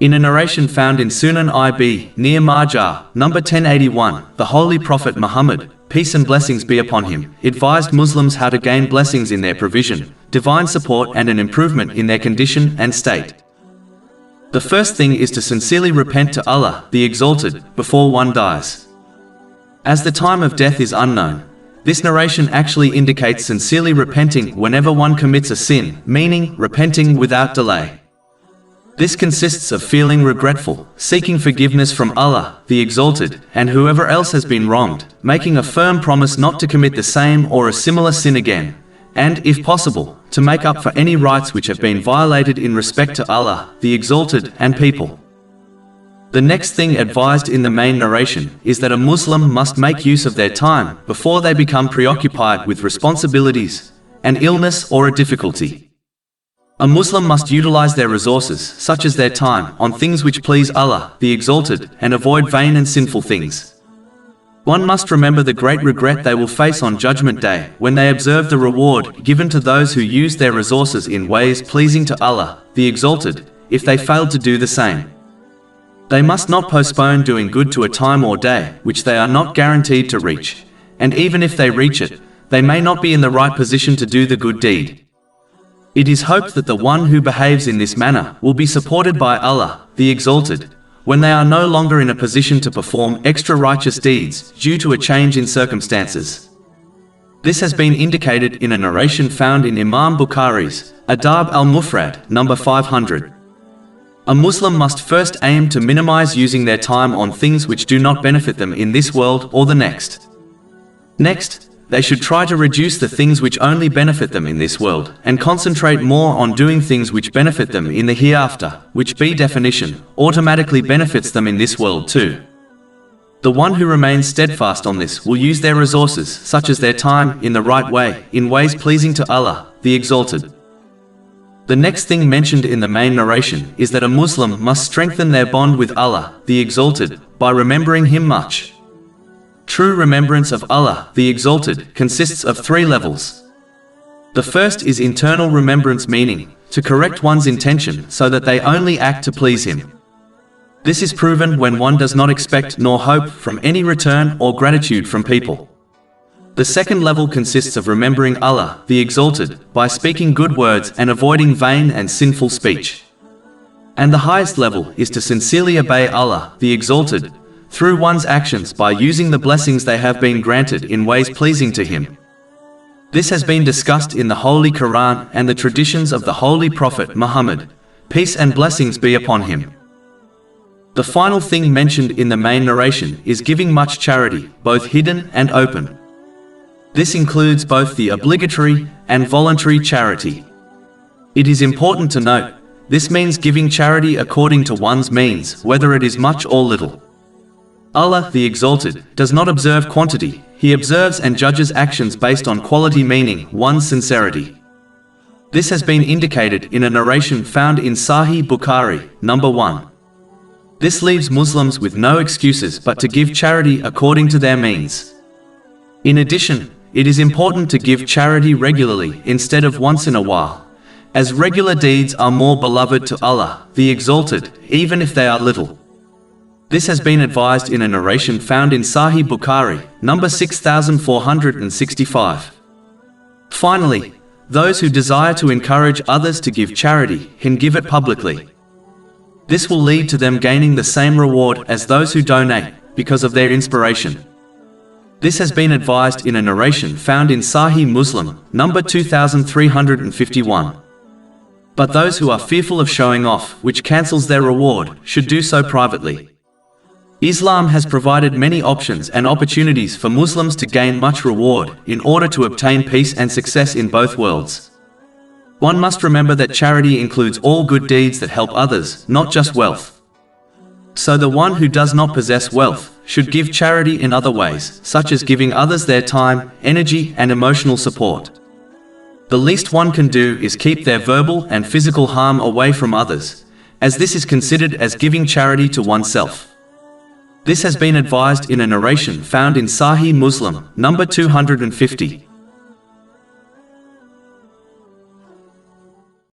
In a narration found in Sunan IB, near Marjar, number 1081, the Holy Prophet Muhammad, peace and blessings be upon him, advised Muslims how to gain blessings in their provision, divine support and an improvement in their condition and state. The first thing is to sincerely repent to Allah, the Exalted, before one dies. As the time of death is unknown, this narration actually indicates sincerely repenting whenever one commits a sin, meaning repenting without delay. This consists of feeling regretful, seeking forgiveness from Allah, the Exalted, and whoever else has been wronged, making a firm promise not to commit the same or a similar sin again, and, if possible, to make up for any rights which have been violated in respect to Allah, the Exalted, and people. The next thing advised in the main narration is that a Muslim must make use of their time before they become preoccupied with responsibilities, an illness or a difficulty. A Muslim must utilize their resources, such as their time, on things which please Allah, the Exalted, and avoid vain and sinful things. One must remember the great regret they will face on Judgment Day when they observe the reward given to those who use their resources in ways pleasing to Allah, the Exalted, if they failed to do the same. They must not postpone doing good to a time or day which they are not guaranteed to reach, and even if they reach it, they may not be in the right position to do the good deed. It is hoped that the one who behaves in this manner will be supported by Allah, the Exalted, when they are no longer in a position to perform extra righteous deeds due to a change in circumstances. This has been indicated in a narration found in Imam Bukhari's Adab al-Mufrad, number 500. A Muslim must first aim to minimize using their time on things which do not benefit them in this world or the next. Next, they should try to reduce the things which only benefit them in this world, and concentrate more on doing things which benefit them in the hereafter, which by definition, automatically benefits them in this world too. The one who remains steadfast on this will use their resources, such as their time, in the right way, in ways pleasing to Allah, the Exalted. The next thing mentioned in the main narration is that a Muslim must strengthen their bond with Allah, the Exalted, by remembering Him much. True remembrance of Allah, the Exalted, consists of 3 levels. The first is internal remembrance, meaning to correct one's intention so that they only act to please Him. This is proven when one does not expect nor hope from any return or gratitude from people. The second level consists of remembering Allah, the Exalted, by speaking good words and avoiding vain and sinful speech. And the highest level is to sincerely obey Allah, the Exalted, through one's actions by using the blessings they have been granted in ways pleasing to Him. This has been discussed in the Holy Quran and the traditions of the Holy Prophet Muhammad, peace and blessings be upon him. The final thing mentioned in the main narration is giving much charity, both hidden and open. This includes both the obligatory and voluntary charity. It is important to note, this means giving charity according to one's means, whether it is much or little. Allah, the Exalted, does not observe quantity, He observes and judges actions based on quality, meaning one's sincerity. This has been indicated in a narration found in Sahih Bukhari, number 1. This leaves Muslims with no excuses but to give charity according to their means. In addition, it is important to give charity regularly instead of once in a while, as regular deeds are more beloved to Allah, the Exalted, even if they are little. This has been advised in a narration found in Sahih Bukhari, number 6465. Finally, those who desire to encourage others to give charity can give it publicly. This will lead to them gaining the same reward as those who donate, because of their inspiration. This has been advised in a narration found in Sahih Muslim, number 2351. But those who are fearful of showing off, which cancels their reward, should do so privately. Islam has provided many options and opportunities for Muslims to gain much reward in order to obtain peace and success in both worlds. One must remember that charity includes all good deeds that help others, not just wealth. So the one who does not possess wealth should give charity in other ways, such as giving others their time, energy, and emotional support. The least one can do is keep their verbal and physical harm away from others, as this is considered as giving charity to oneself. This has been advised in a narration found in Sahih Muslim, number 250.